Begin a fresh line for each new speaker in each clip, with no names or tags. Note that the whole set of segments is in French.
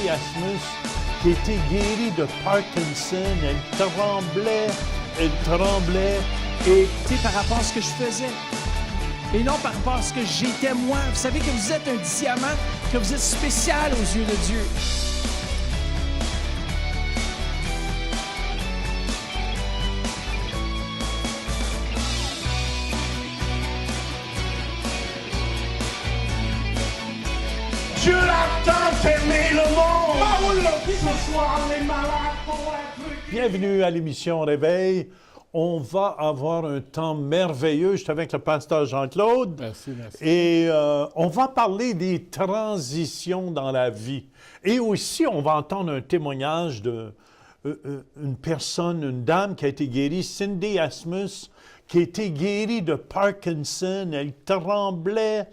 Cindy Asmus, qui était guérie de Parkinson. Elle tremblait. Et
Tu sais, par rapport à ce que je faisais. Et non par rapport à ce que j'étais moi. Vous savez que vous êtes un diamant, que vous êtes spécial aux yeux de Dieu.
Dieu a tant aimé le monde. Ce soir, les malades vont être...
bienvenue à l'émission Réveil. On va avoir un temps merveilleux. Je suis avec le pasteur Jean-Claude.
Merci.
Et on va parler des transitions dans la vie. Et aussi, on va entendre un témoignage d'une personne, une dame qui a été guérie, Cindy Asmus, qui a été guérie de Parkinson. Elle tremblait.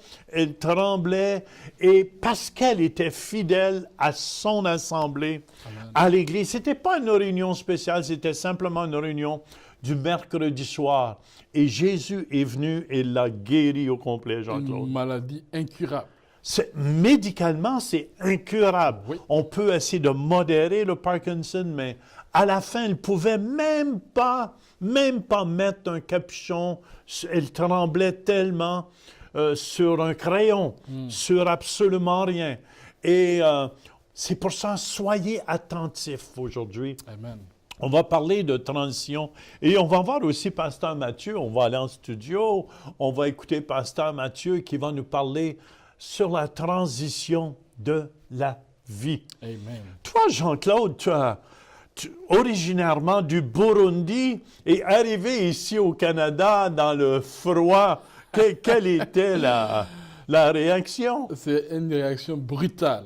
Et parce qu'elle était fidèle à son assemblée, Amen, à l'Église, ce n'était pas une réunion spéciale, c'était simplement une réunion du mercredi soir. Et Jésus est venu et l'a guéri au complet, Jean-Claude.
Une maladie incurable.
Médicalement, c'est incurable. Oui. On peut essayer de modérer le Parkinson, mais à la fin, elle ne pouvait même pas mettre un capuchon. Elle tremblait tellement sur un crayon, sur absolument rien. Et c'est pour ça, soyez attentifs aujourd'hui.
Amen.
On va parler de transition et on va voir aussi Pasteur Mathieu. On va aller en studio, on va écouter Pasteur Mathieu qui va nous parler sur la transition de la vie.
Amen.
Toi, Jean-Claude, originairement du Burundi et arrivé ici au Canada dans le froid, quelle était la réaction?
C'est une réaction brutale.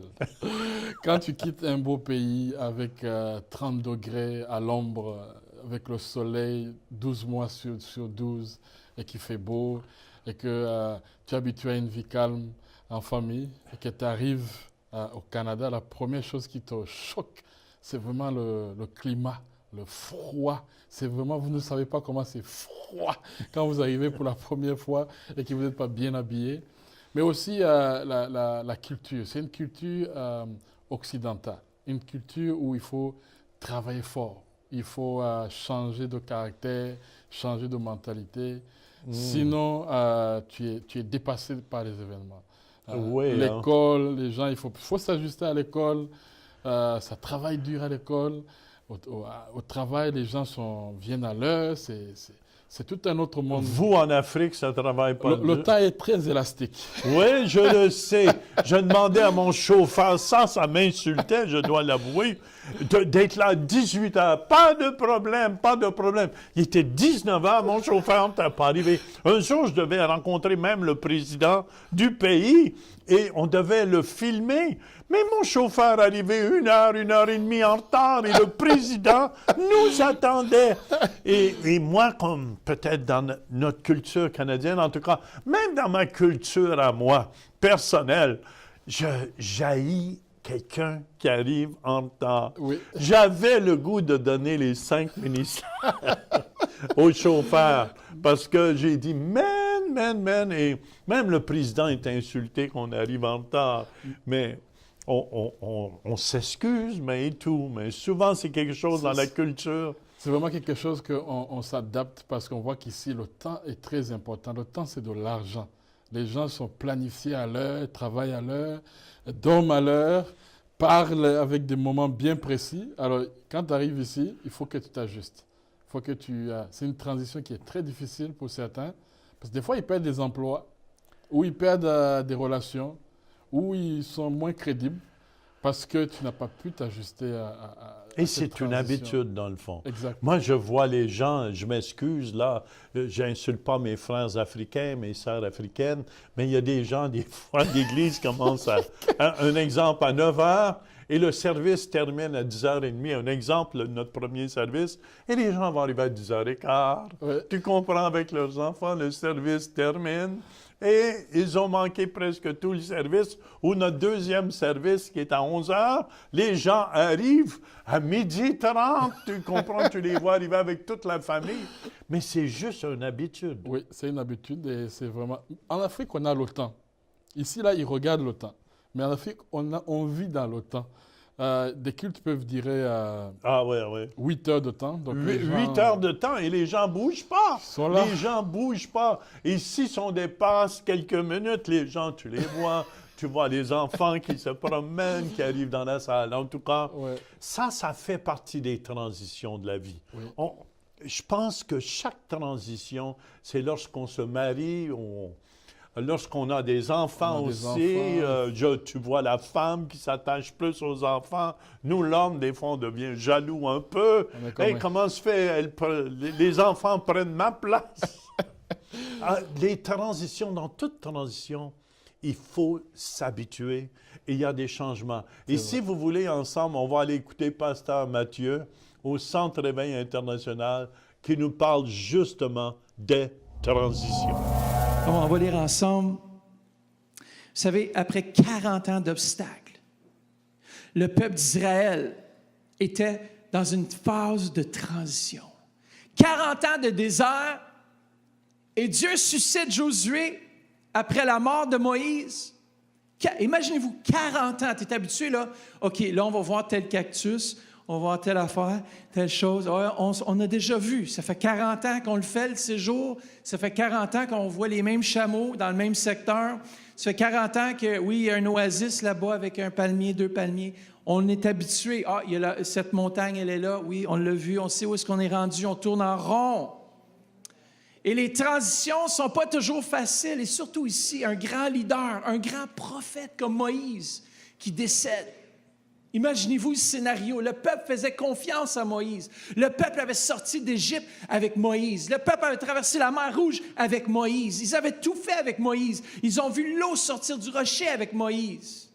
Quand tu quittes un beau pays avec 30 degrés à l'ombre, avec le soleil 12 mois sur 12 et qu'il fait beau et que tu es habitué à une vie calme en famille et que tu arrives au Canada, la première chose qui te choque, c'est vraiment le climat, le froid. C'est vraiment, vous ne savez pas comment c'est froid quand vous arrivez pour la première fois et que vous n'êtes pas bien habillé. Mais aussi la culture. C'est une culture occidentale, une culture où il faut travailler fort. Il faut changer de caractère, changer de mentalité. Sinon, tu es dépassé par les événements.
Oui,
l'école, les gens, il faut s'ajuster à l'école. Ça travaille dur à l'école. Au travail, les gens viennent à l'heure. C'est tout un autre monde.
Vous, en Afrique, ça ne travaille pas.
Le temps est très élastique.
Oui, je le sais. Je demandais à mon chauffeur, ça m'insultait, je dois l'avouer, d'être là à 18 heures. Pas de problème. Il était 19 heures, mon chauffeur n'était pas arrivé. Un jour, je devais rencontrer même le président du pays et on devait le filmer. Mais mon chauffeur arrivait 1 heure et demie en retard et le président nous attendait. Et moi, comme peut-être dans notre culture canadienne, en tout cas, même dans ma culture à moi, personnelle, je jaillis quelqu'un qui arrive en retard.
Oui.
J'avais le goût de donner les 5 ministères au chauffeur parce que j'ai dit « man ». Et même le président est insulté qu'on arrive en retard. Mais on s'excuse, mais et tout. Mais souvent, c'est quelque chose dans la culture.
C'est vraiment quelque chose qu'on s'adapte parce qu'on voit qu'ici, le temps est très important. Le temps, c'est de l'argent. Les gens sont planifiés à l'heure, travaillent à l'heure, dorment à l'heure, parlent avec des moments bien précis. Alors, quand tu arrives ici, il faut que tu t'ajustes. C'est une transition qui est très difficile pour certains. Parce que des fois, ils perdent des emplois, ou ils perdent des relations, ou ils sont moins crédibles parce que tu n'as pas pu t'ajuster à
Et c'est une habitude, dans le fond.
Exactement.
Moi, je vois les gens, je m'excuse, là, j'insulte pas mes frères africains, mes sœurs africaines, mais il y a des gens, des fois, d'église commencent un exemple à 9 heures, et le service termine à 10h30. Un exemple, notre premier service, et les gens vont arriver à 10h15.
Ouais.
Tu comprends, avec leurs enfants, le service termine. Et ils ont manqué presque tout le service. Ou notre deuxième service qui est à 11h, les gens arrivent à 12h30. Tu comprends, tu les vois arriver avec toute la famille. Mais c'est juste une habitude.
Oui, c'est une habitude et c'est vraiment... En Afrique, on a le temps. Ici, là, ils regardent le temps. Mais en Afrique, on vit dans le temps. Des cultes peuvent durer
Ah oui, oui.
8 heures de temps. Donc les
8
gens
heures de temps et les gens ne bougent pas.
sont là.
Les gens ne bougent pas. Et si on dépasse quelques minutes, les gens, tu les vois. Tu vois les enfants qui se promènent, qui arrivent dans la salle. En tout cas,
Ouais.
ça fait partie des transitions de la vie.
Oui.
Je pense que chaque transition, c'est lorsqu'on se marie, lorsqu'on a des enfants
On a des
aussi.
enfants.
Tu vois la femme qui s'attache plus aux enfants. Nous, l'homme, des fois, on devient jaloux un peu.
On est comme
Hey,
un-
comment se fait? Les enfants prennent ma place. Les transitions, dans toute transition, il faut s'habituer et il y a des changements. Et si vous voulez, ensemble, on va aller écouter Pasteur Mathieu au Centre Éveil International qui nous parle justement des transitions.
On va lire ensemble. Vous savez, après 40 ans d'obstacles, le peuple d'Israël était dans une phase de transition. 40 ans de désert, et Dieu suscite Josué après la mort de Moïse. Imaginez-vous, 40 ans, tu es habitué là, OK, là on va voir tel cactus, on va voir telle affaire, telle chose. Ouais, on a déjà vu, ça fait 40 ans qu'on le fait le séjour, ça fait 40 ans qu'on voit les mêmes chameaux dans le même secteur, ça fait 40 ans que, oui, il y a un oasis là-bas avec un palmier, 2 palmiers. On est habitué, il y a cette montagne, elle est là, oui, on l'a vu, on sait où est-ce qu'on est rendu, on tourne en rond. Et les transitions ne sont pas toujours faciles, et surtout ici, un grand leader, un grand prophète comme Moïse qui décède. Imaginez-vous le scénario. Le peuple faisait confiance à Moïse. Le peuple avait sorti d'Égypte avec Moïse. Le peuple avait traversé la mer Rouge avec Moïse. Ils avaient tout fait avec Moïse. Ils ont vu l'eau sortir du rocher avec Moïse.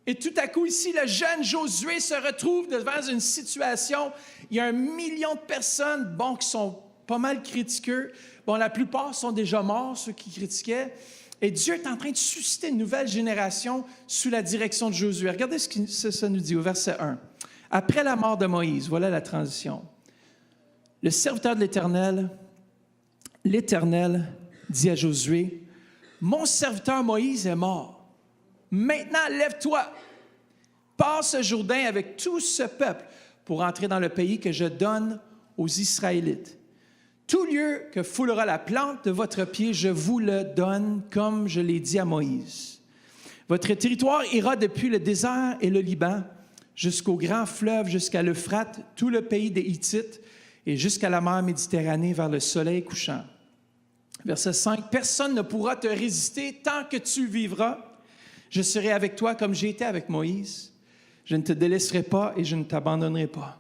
Et tout à coup, ici, le jeune Josué se retrouve devant une situation. Il y a 1 million de personnes, qui sont pas mal critiqueux. La plupart sont déjà morts, ceux qui critiquaient. Et Dieu est en train de susciter une nouvelle génération sous la direction de Josué. Regardez ce que ça nous dit au verset 1. Après la mort de Moïse, voilà la transition. Le serviteur de l'Éternel dit à Josué, « Mon serviteur Moïse est mort. Maintenant, lève-toi, passe ce Jourdain avec tout ce peuple pour entrer dans le pays que je donne aux Israélites. Tout lieu que foulera la plante de votre pied, je vous le donne, comme je l'ai dit à Moïse. Votre territoire ira depuis le désert et le Liban, jusqu'au grand fleuve, jusqu'à l'Euphrate, tout le pays des Hittites, et jusqu'à la mer Méditerranée, vers le soleil couchant. » Verset 5. « Personne ne pourra te résister tant que tu vivras. Je serai avec toi comme j'ai été avec Moïse. Je ne te délaisserai pas et je ne t'abandonnerai pas. »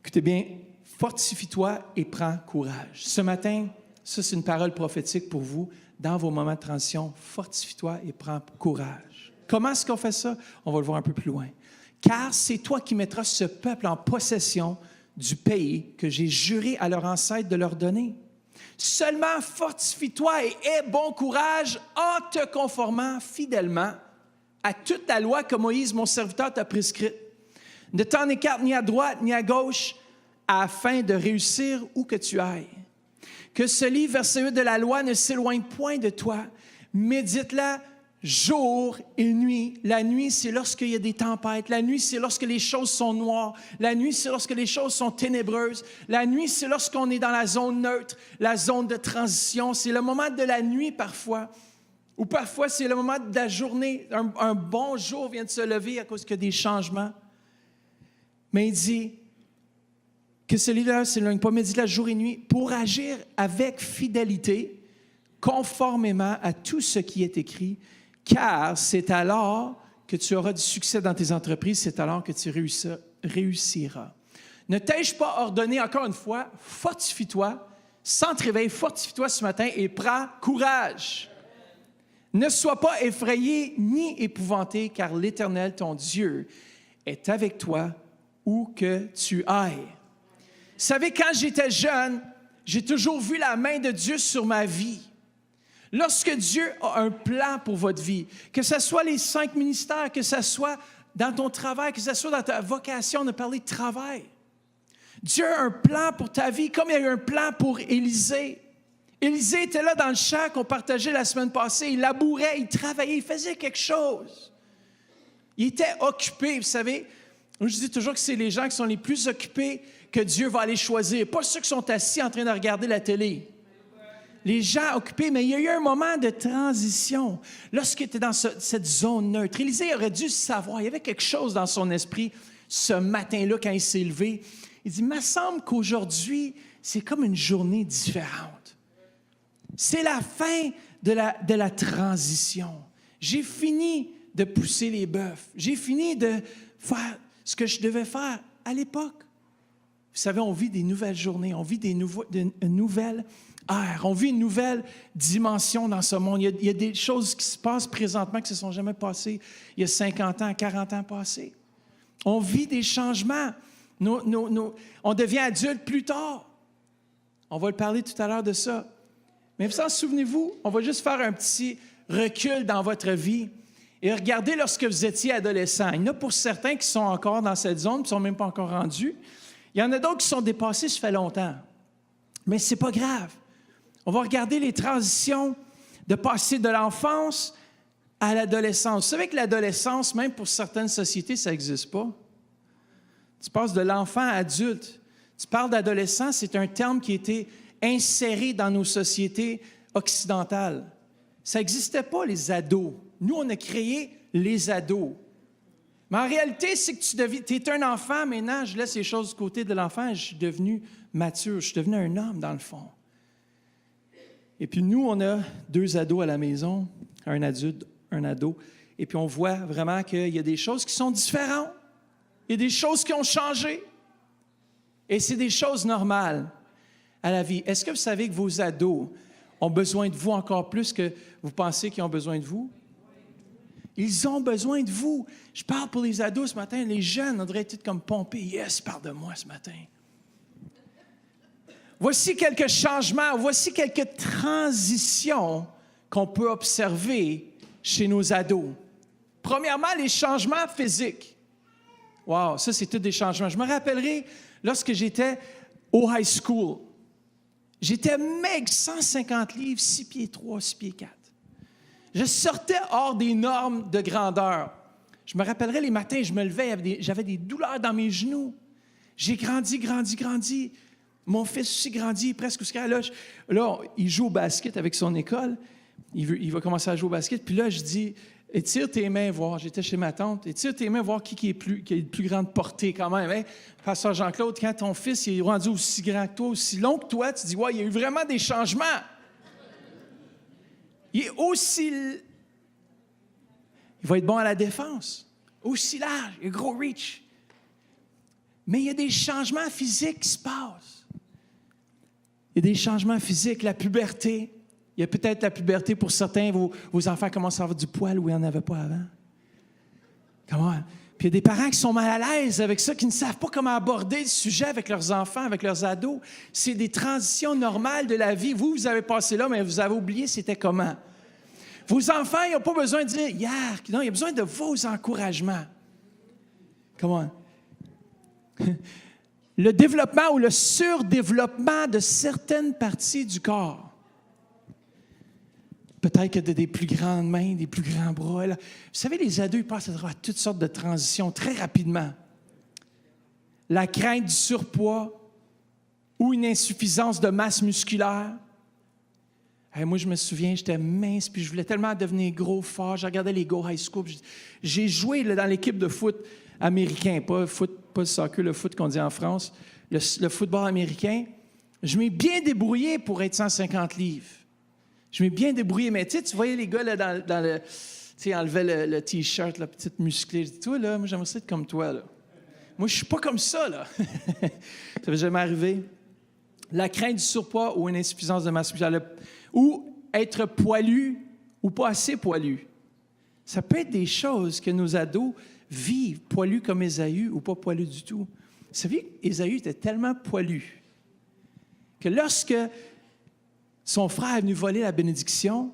Écoutez bien, fortifie-toi et prends courage. Ce matin, ça c'est une parole prophétique pour vous. Dans vos moments de transition, fortifie-toi et prends courage. Comment est-ce qu'on fait ça? On va le voir un peu plus loin. Car c'est toi qui mettras ce peuple en possession du pays que j'ai juré à leurs ancêtres de leur donner. Seulement fortifie-toi et aie bon courage en te conformant fidèlement à toute la loi que Moïse, mon serviteur, t'a prescrite. Ne t'en écarte ni à droite ni à gauche, afin de réussir où que tu ailles. Que ce livre, verset 8 de la loi, ne s'éloigne point de toi. Médite-la jour et nuit. La nuit, c'est lorsqu'il y a des tempêtes. La nuit, c'est lorsque les choses sont noires. La nuit, c'est lorsque les choses sont ténébreuses. La nuit, c'est lorsqu'on est dans la zone neutre, la zone de transition. C'est le moment de la nuit parfois. Ou parfois, c'est le moment de la journée. Un bon jour vient de se lever à cause qu'il y a des changements. Mais il dit que ce livre-là ne s'éloigne pas, mais dit-la jour et nuit, pour agir avec fidélité, conformément à tout ce qui est écrit, car c'est alors que tu auras du succès dans tes entreprises, c'est alors que tu réussiras. Ne t'ai-je pas ordonné, encore une fois, fortifie-toi, sans te réveiller, fortifie-toi ce matin et prends courage. Ne sois pas effrayé ni épouvanté, car l'Éternel, ton Dieu, est avec toi où que tu ailles. Vous savez, quand j'étais jeune, j'ai toujours vu la main de Dieu sur ma vie. Lorsque Dieu a un plan pour votre vie, que ce soit les 5 ministères, que ce soit dans ton travail, que ce soit dans ta vocation de parler de travail, Dieu a un plan pour ta vie, comme il y a eu un plan pour Élisée. Élisée était là dans le champ qu'on partageait la semaine passée. Il labourait, il travaillait, il faisait quelque chose. Il était occupé, vous savez. Moi, je dis toujours que c'est les gens qui sont les plus occupés que Dieu va aller choisir, pas ceux qui sont assis en train de regarder la télé. Les gens occupés, mais il y a eu un moment de transition. Lorsqu'il était dans cette zone neutre, Élisée aurait dû savoir, il y avait quelque chose dans son esprit ce matin-là quand il s'est levé. Il dit, il me semble qu'aujourd'hui, c'est comme une journée différente. C'est la fin de la transition. J'ai fini de pousser les bœufs. J'ai fini de faire ce que je devais faire à l'époque. Vous savez, on vit des nouvelles journées, on vit une nouvelle ère, on vit une nouvelle dimension dans ce monde. Il y a des choses qui se passent présentement qui ne se sont jamais passées il y a 50 ans, 40 ans passés. On vit des changements. On devient adulte plus tard. On va le parler tout à l'heure de ça. Mais vous en souvenez-vous, on va juste faire un petit recul dans votre vie et regardez lorsque vous étiez adolescent. Il y en a pour certains qui sont encore dans cette zone, qui ne sont même pas encore rendus. Il y en a d'autres qui sont dépassés, ça fait longtemps. Mais ce n'est pas grave. On va regarder les transitions de passer de l'enfance à l'adolescence. Vous savez que l'adolescence, même pour certaines sociétés, ça n'existe pas. Tu passes de l'enfant à adulte. Tu parles d'adolescent, c'est un terme qui a été inséré dans nos sociétés occidentales. Ça n'existait pas, les ados. Nous, on a créé les ados. Mais en réalité, c'est que tu es un enfant. Maintenant, je laisse les choses du côté de l'enfant. Je suis devenu mature. Je suis devenu un homme, dans le fond. Et puis nous, on a 2 ados à la maison, un adulte, un ado. Et puis on voit vraiment qu'il y a des choses qui sont différentes. Il y a des choses qui ont changé. Et c'est des choses normales à la vie. Est-ce que vous savez que vos ados ont besoin de vous encore plus que vous pensez qu'ils ont besoin de vous? Ils ont besoin de vous. Je parle pour les ados ce matin. Les jeunes, on devrait être comme pompés. Yes, parle de moi ce matin. Voici quelques changements, voici quelques transitions qu'on peut observer chez nos ados. Premièrement, les changements physiques. Wow, ça, c'est tous des changements. Je me rappellerai lorsque j'étais au high school. J'étais maigre, 150 livres, 6 pieds 3, 6 pieds 4. Je sortais hors des normes de grandeur. Je me rappellerai les matins, je me levais, j'avais des douleurs dans mes genoux. J'ai grandi. Mon fils aussi grandit, presque aussi. Là, il joue au basket avec son école. Il va commencer à jouer au basket. Puis là, je dis, étire tes mains, voir. J'étais chez ma tante. Étire tes mains, voir qui a de plus grande portée quand même. Hein? Pasteur Jean-Claude, quand ton fils il est rendu aussi grand que toi, aussi long que toi, tu dis, ouais, il y a eu vraiment des changements. Il est aussi... Il va être bon à la défense. Aussi large, il a gros reach. Mais il y a des changements physiques qui se passent. Il y a des changements physiques, la puberté. Il y a peut-être la puberté pour certains, vos enfants commencent à avoir du poil où il n'y en avait pas avant. Comment? Puis il y a des parents qui sont mal à l'aise avec ça, qui ne savent pas comment aborder le sujet avec leurs enfants, avec leurs ados. C'est des transitions normales de la vie. Vous avez passé là, mais vous avez oublié c'était comment. Vos enfants, ils n'ont pas besoin de dire « hier ». Non, il y a besoin de vos encouragements. Comment? Le développement ou le surdéveloppement de certaines parties du corps. Peut-être que des plus grandes mains, des plus grands bras. Là. Vous savez, les ados, ils passent à travers toutes sortes de transitions très rapidement. La crainte du surpoids ou une insuffisance de masse musculaire. Hey, moi, je me souviens, j'étais mince, puis je voulais tellement devenir gros, fort. Je regardais les Go High School. J'ai joué là, dans l'équipe de foot américain, pas le soccer, le foot qu'on dit en France, le football américain. Je m'ai bien débrouillé pour être 150 livres. Je m'ai bien débrouillé, mais tu voyais les gars là, dans le... Tu sais, enlevaient le T-shirt, la petite musclée. Je dis, toi, là, moi, j'aimerais ça être comme toi, là. Moi, je suis pas comme ça, là. Ça m'est jamais arrivé. La crainte du surpoids ou une insuffisance de masse musculaire. Ou être poilu ou pas assez poilu. Ça peut être des choses que nos ados vivent, poilus comme Ésaü ou pas poilus du tout. Vous savez, Ésaü était tellement poilu que lorsque son frère est venu voler la bénédiction,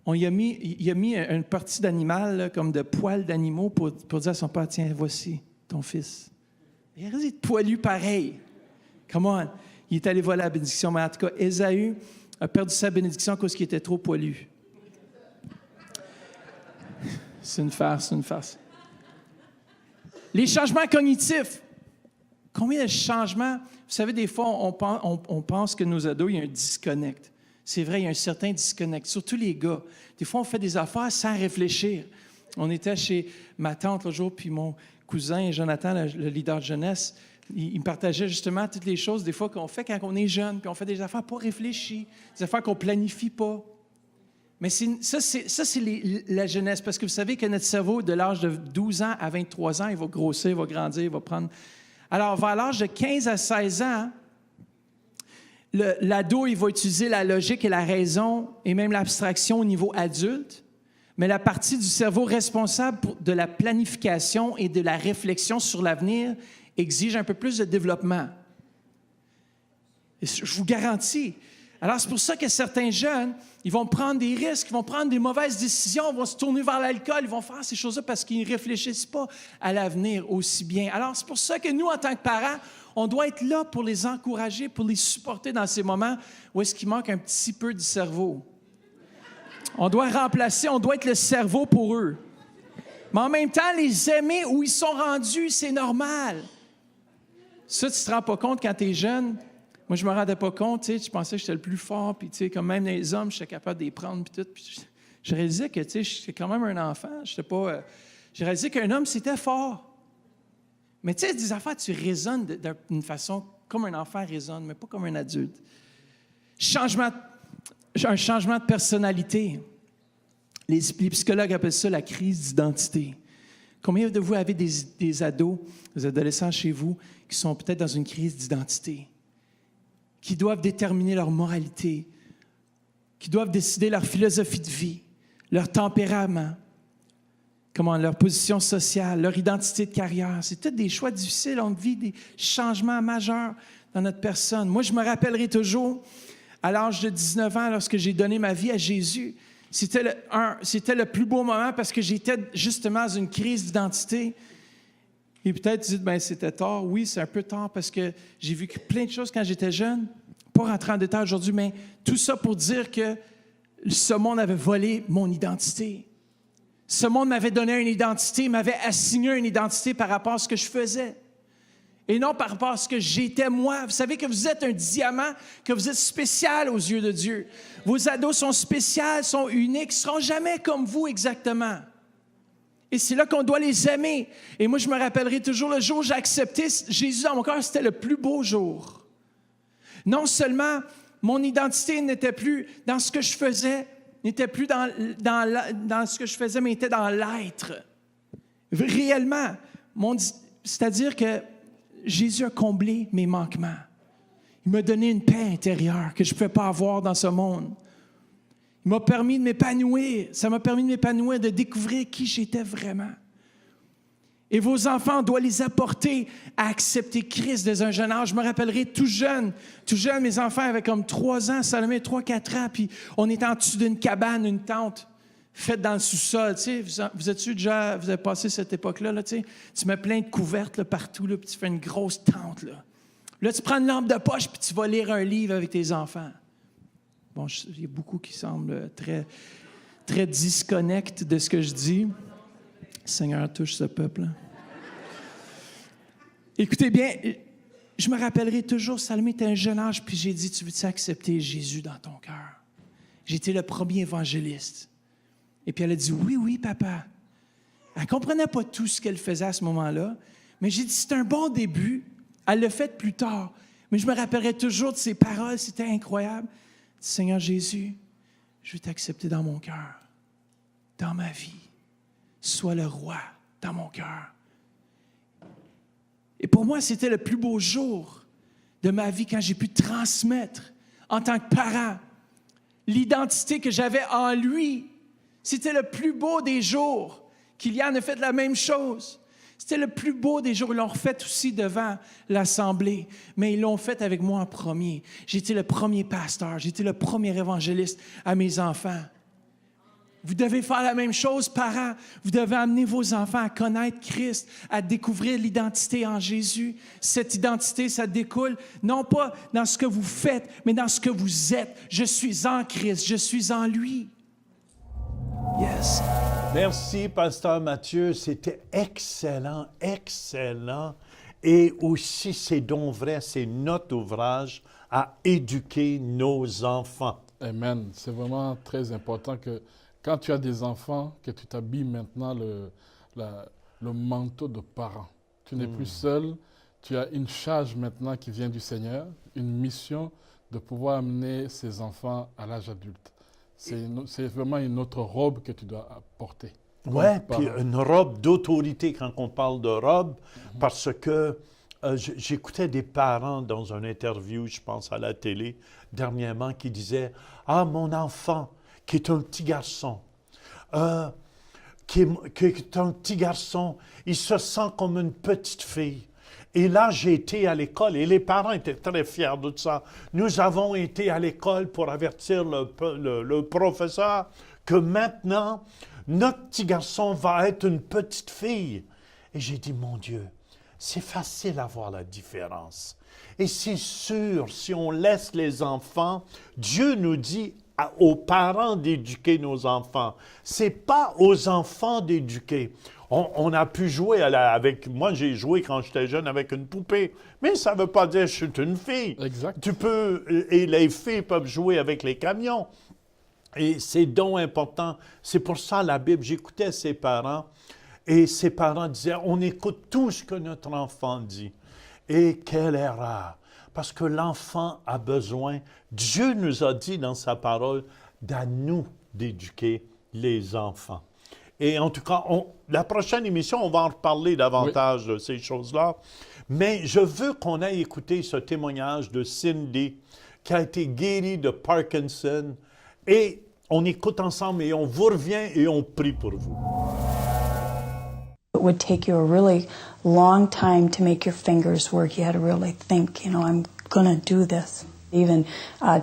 il a mis une partie d'animal, là, comme de poils d'animaux, pour dire à son père, tiens, voici ton fils. Il est poilu pareil. Come on. Il est allé voler la bénédiction, mais en tout cas, Ésaü a perdu sa bénédiction à cause qu'il était trop poilu. C'est une farce. Les changements cognitifs. Combien de changements? Vous savez, des fois, on pense que nos ados, il y a un disconnect. C'est vrai, il y a un certain disconnect, surtout les gars. Des fois, on fait des affaires sans réfléchir. On était chez ma tante l'autre jour, puis mon cousin Jonathan, le leader de jeunesse, il me partageait justement toutes les choses des fois qu'on fait quand on est jeune, puis on fait des affaires pas réfléchies, des affaires qu'on planifie pas. Mais ça, c'est la jeunesse, parce que vous savez que notre cerveau, de l'âge de 12 ans à 23 ans, il va grossir, il va grandir, il va prendre... Alors, vers l'âge de 15 à 16 ans, l'ado, il va utiliser la logique et la raison et même l'abstraction au niveau adulte, mais la partie du cerveau responsable de la planification et de la réflexion sur l'avenir exige un peu plus de développement. Et je vous garantis. Alors, c'est pour ça que certains jeunes, ils vont prendre des risques, ils vont prendre des mauvaises décisions, ils vont se tourner vers l'alcool, ils vont faire ces choses-là parce qu'ils ne réfléchissent pas à l'avenir aussi bien. Alors, c'est pour ça que nous, en tant que parents, on doit être là pour les encourager, pour les supporter dans ces moments où est-ce qu'il manque un petit peu du cerveau. On doit remplacer, on doit être le cerveau pour eux. Mais en même temps, les aimer où ils sont rendus, c'est normal. Ça, tu ne te rends pas compte quand tu es jeune. Moi, je ne me rendais pas compte, tu sais, je pensais que j'étais le plus fort, puis tu sais, comme même les hommes, j'étais capable de les prendre, puis tout. Puis je réalisais que, tu sais, j'étais quand même un enfant. J'ai réalisé qu'un homme, c'était fort. Mais tu sais, des affaires, tu raisonnes d'une façon comme un enfant raisonne, mais pas comme un adulte. Un changement de personnalité. Les psychologues appellent ça la crise d'identité. Combien de vous avez des ados, des adolescents chez vous, qui sont peut-être dans une crise d'identité, qui doivent déterminer leur moralité, qui doivent décider leur philosophie de vie, leur tempérament, leur position sociale, leur identité de carrière. C'est tous des choix difficiles. On vit des changements majeurs dans notre personne. Moi, je me rappellerai toujours, à l'âge de 19 ans, lorsque j'ai donné ma vie à Jésus, c'était le plus beau moment parce que j'étais justement dans une crise d'identité. Et peut-être, vous dites, c'était tard. Oui, c'est un peu tard parce que j'ai vécu plein de choses quand j'étais jeune. Pas rentrer en détail aujourd'hui, mais tout ça pour dire que ce monde avait volé mon identité. Ce monde m'avait donné une identité, m'avait assigné une identité par rapport à ce que je faisais. Et non par rapport à ce que j'étais moi. Vous savez que vous êtes un diamant, que vous êtes spécial aux yeux de Dieu. Vos ados sont spéciaux, sont uniques, ne seront jamais comme vous exactement. Et c'est là qu'on doit les aimer. Et moi, je me rappellerai toujours le jour où j'ai accepté Jésus dans mon cœur, c'était le plus beau jour. Non seulement mon identité n'était plus dans ce que je faisais, n'était plus dans ce que je faisais, mais était dans l'être. Réellement. C'est-à-dire que Jésus a comblé mes manquements. Il m'a donné une paix intérieure que je ne pouvais pas avoir dans ce monde. Il m'a permis de m'épanouir. Ça m'a permis de m'épanouir, de découvrir qui j'étais vraiment. Et vos enfants, on doit les apporter à accepter Christ dès un jeune âge. Je me rappellerai tout jeune, mes enfants avaient comme 3 ans, Salomé 3-4 ans, puis on était en dessous d'une cabane, une tente faite dans le sous-sol. Tu sais, vous avez passé cette époque-là, là, tu sais, tu mets plein de couvertes là, partout, là, puis tu fais une grosse tente. Là, tu prends une lampe de poche, puis tu vas lire un livre avec tes enfants. Bon, il y a beaucoup qui semblent très, très disconnect de ce que je dis. Seigneur, touche ce peuple. Écoutez bien, je me rappellerai toujours, Salomé était un jeune âge, puis j'ai dit, tu veux-tu accepter Jésus dans ton cœur? J'étais le premier évangéliste. Et puis elle a dit, oui, papa. Elle ne comprenait pas tout ce qu'elle faisait à ce moment-là, mais j'ai dit, c'est un bon début. Elle l'a fait plus tard. Mais je me rappellerai toujours de ses paroles, c'était incroyable. Seigneur Jésus, je veux t'accepter dans mon cœur, dans ma vie. Sois le roi dans mon cœur. Et pour moi, c'était le plus beau jour de ma vie quand j'ai pu transmettre en tant que parent l'identité que j'avais en lui. C'était le plus beau des jours. Kylian a fait la même chose. C'était le plus beau des jours. Ils l'ont refait aussi devant l'Assemblée, mais ils l'ont fait avec moi en premier. J'étais le premier pasteur, j'étais le premier évangéliste à mes enfants. Vous devez faire la même chose, parents. Vous devez amener vos enfants à connaître Christ, à découvrir l'identité en Jésus. Cette identité, ça découle non pas dans ce que vous faites, mais dans ce que vous êtes. Je suis en Christ, je suis en lui. Yes.
Merci, Pasteur Mathieu. C'était excellent, excellent. Et aussi, c'est donc vrai, c'est notre ouvrage à éduquer nos enfants.
Amen. C'est vraiment très important que quand tu as des enfants, que tu t'habilles maintenant le manteau de parent. Tu n'es plus seul. Tu as une charge maintenant qui vient du Seigneur, une mission de pouvoir amener ces enfants à l'âge adulte. C'est vraiment une autre robe que tu dois porter.
Oui, puis une robe d'autorité quand on parle de robe, parce que j'écoutais des parents dans une interview, je pense à la télé, dernièrement, qui disaient « Ah, mon enfant, qui est un petit garçon, qui est un petit garçon, il se sent comme une petite fille. » Et là, j'ai été à l'école et les parents étaient très fiers de ça. Nous avons été à l'école pour avertir le professeur que maintenant, notre petit garçon va être une petite fille. Et j'ai dit, mon Dieu, c'est facile à voir la différence. Et c'est sûr, si on laisse les enfants, Dieu nous dit aux parents d'éduquer nos enfants. C'est pas aux enfants d'éduquer. On a pu jouer avec... Moi, j'ai joué quand j'étais jeune avec une poupée. Mais ça ne veut pas dire que je suis une fille.
Exact.
Tu peux... Et les filles peuvent jouer avec les camions. Et c'est donc important. C'est pour ça, la Bible, j'écoutais ses parents. Et ses parents disaient, on écoute tout ce que notre enfant dit. Et quelle erreur! Parce que l'enfant a besoin... Dieu nous a dit dans sa parole, d'à nous d'éduquer les enfants. Et en tout cas, la prochaine émission, on va en reparler davantage de ces choses-là. Mais je veux qu'on aille écouter ce témoignage de Cindy, qui a été guérie de Parkinson. Et on écoute ensemble et on vous revient et on prie pour vous.
It would take you a really long time to make your fingers work. You had to really think, I'm going to do this. Even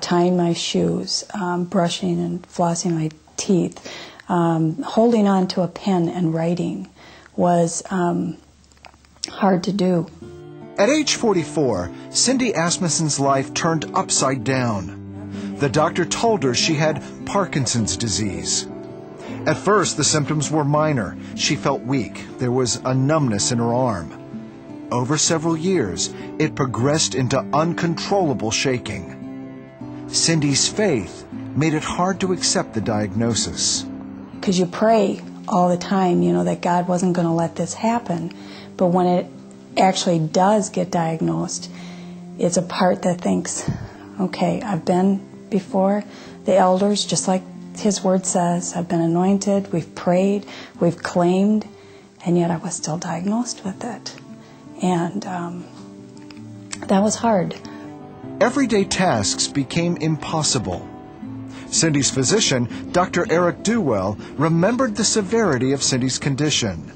tying my shoes, brushing and flossing my teeth. Holding on to a pen and writing was hard to do.
At age 44, Cindy Asmussen's life turned upside down. The doctor told her she had Parkinson's disease. At first, the symptoms were minor. She felt weak. There was a numbness in her arm. Over several years, it progressed into uncontrollable shaking. Cindy's faith made it hard to accept the diagnosis.
Because you pray all the time, that God wasn't going to let this happen. But when it actually does get diagnosed, it's a part that thinks, okay, I've been before the elders, just like His Word says. I've been anointed, we've prayed, we've claimed, and yet I was still diagnosed with it. And that was hard.
Everyday tasks became impossible. Cindy's physician, Dr. Eric Duwell, remembered the severity of Cindy's condition.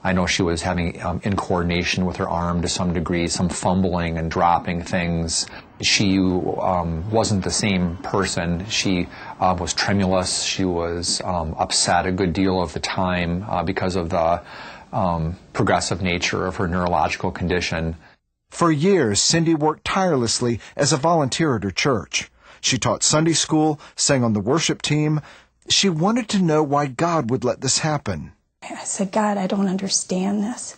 I know she was having incoordination with her arm to some degree, some fumbling and dropping things. She wasn't the same person. She was tremulous. She was upset a good deal of the time because of the progressive nature of her neurological condition.
For years, Cindy worked tirelessly as a volunteer at her church. She taught Sunday school, sang on the worship team. She wanted to know why God would let this happen.
I said, God, I don't understand this,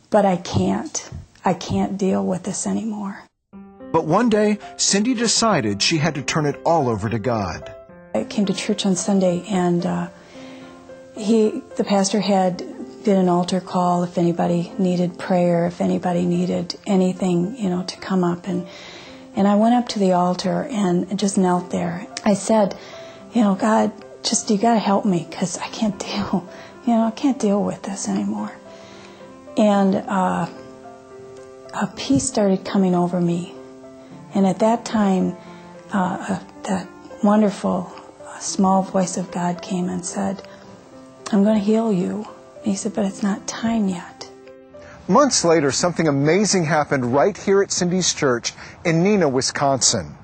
but I can't. I can't deal with this anymore.
But one day, Cindy decided she had to turn it all over to God.
I came to church on Sunday, and the pastor did an altar call if anybody needed prayer, if anybody needed anything, to come up. And I went up to the altar and just knelt there. I said, God, you got to help me, because I can't deal. I can't deal with this anymore. And a peace started coming over me. And at that time, that wonderful small voice of God came and said, I'm going to heal you. And He said, but it's not time yet.
Months later, something amazing happened right here at Cindy's church in Neenah, Wisconsin.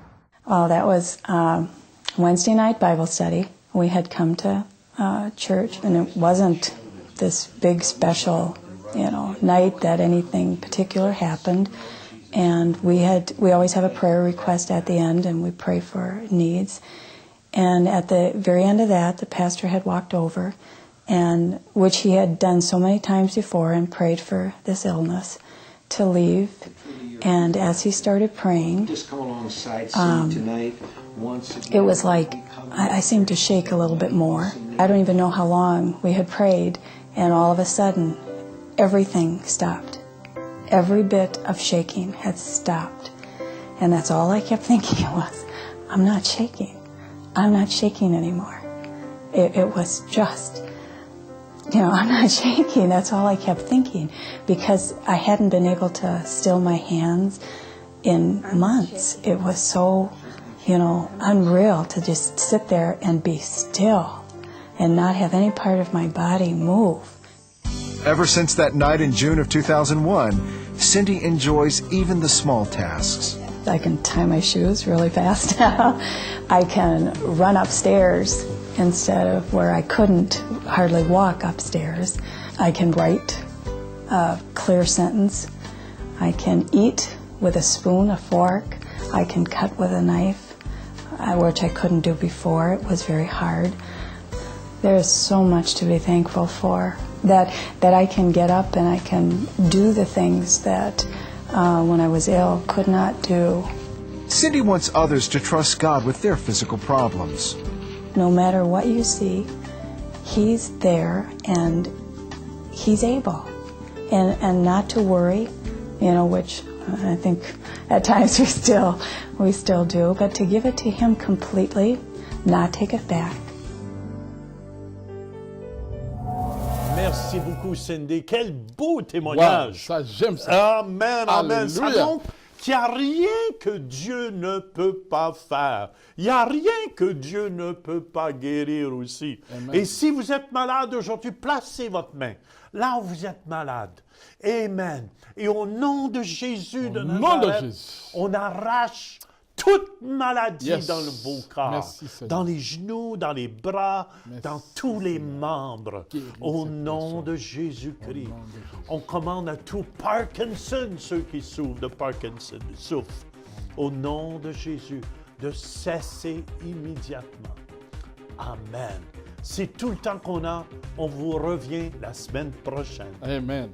Oh, that was Wednesday night Bible study. We had come to church, and it wasn't this big special, night that anything particular happened. And we always have a prayer request at the end, and we pray for needs. And at the very end of that, the pastor had walked over and which he had done so many times before and prayed for this illness to leave. And as he started praying,
Just come alongside Steve tonight. Once again,
it was like I seemed to shake a little bit more. I don't even know how long we had prayed, and all of a sudden, everything stopped. Every bit of shaking had stopped. And that's all I kept thinking was, I'm not shaking. I'm not shaking anymore. It was just, I'm not shaking. That's all I kept thinking, because I hadn't been able to still my hands in months. It was so, unreal to just sit there and be still and not have any part of my body move.
Ever since that night in June of 2001, Cindy enjoys even the small tasks.
I can tie my shoes really fast now. I can run upstairs instead of where I couldn't hardly walk upstairs. I can write a clear sentence. I can eat with a spoon, a fork. I can cut with a knife, which I couldn't do before. It was very hard. There's so much to be thankful for, that I can get up and I can do the things that when I was ill could not do.
Cindy wants others to trust God with their physical problems.
No matter what you see, He's there and He's able. And not to worry, which I think at times we still do, but to give it to Him completely, not take it back.
Merci beaucoup, Cindy. Quel beau
Wow,
témoignage.
ça, j'aime ça.
Amen, amen. Ça
Alléluia.
montre qu'il n'y a rien que Dieu ne peut pas faire. Il n'y a rien que Dieu ne peut pas guérir aussi.
Amen.
Et si vous êtes malade aujourd'hui, placez votre main là où vous êtes malade. Amen. Et au nom de Jésus de
nom de
Nazareth,
Jésus.
on arrache toute maladie
Yes.
dans le beau corps,
Merci, Seigneur.
dans les genoux, dans les bras,
Merci,
dans tous les membres.
Guéris
Au
ces
nom
personnes.
de Jésus-Christ.
Au nom de Jésus.
On commande à tout Parkinson, ceux qui souffrent de Parkinson, souffrent, au nom de Jésus, de cesser immédiatement. Amen. C'est tout le temps qu'on a. On vous revient la semaine prochaine.
Amen.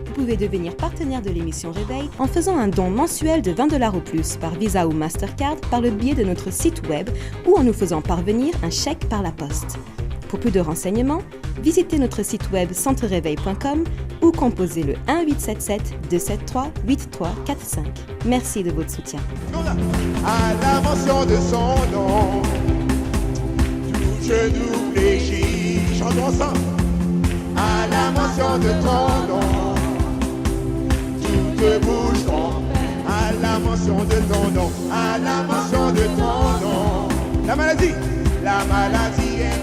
Vous pouvez devenir partenaire de l'émission Réveil en faisant un don mensuel de 20 $ ou plus par Visa ou Mastercard par le biais de notre site web ou en nous faisant parvenir un chèque par la poste. Pour plus de renseignements, visitez notre site web centreréveil.com ou composez le 1-877-273-8345. Merci de votre soutien.
À la mention de son nom, tout genou fléchit. Chantons ensemble. À la mention de ton nom, toute bouche tombe. À la mention de ton nom, à la mention de ton nom. La maladie est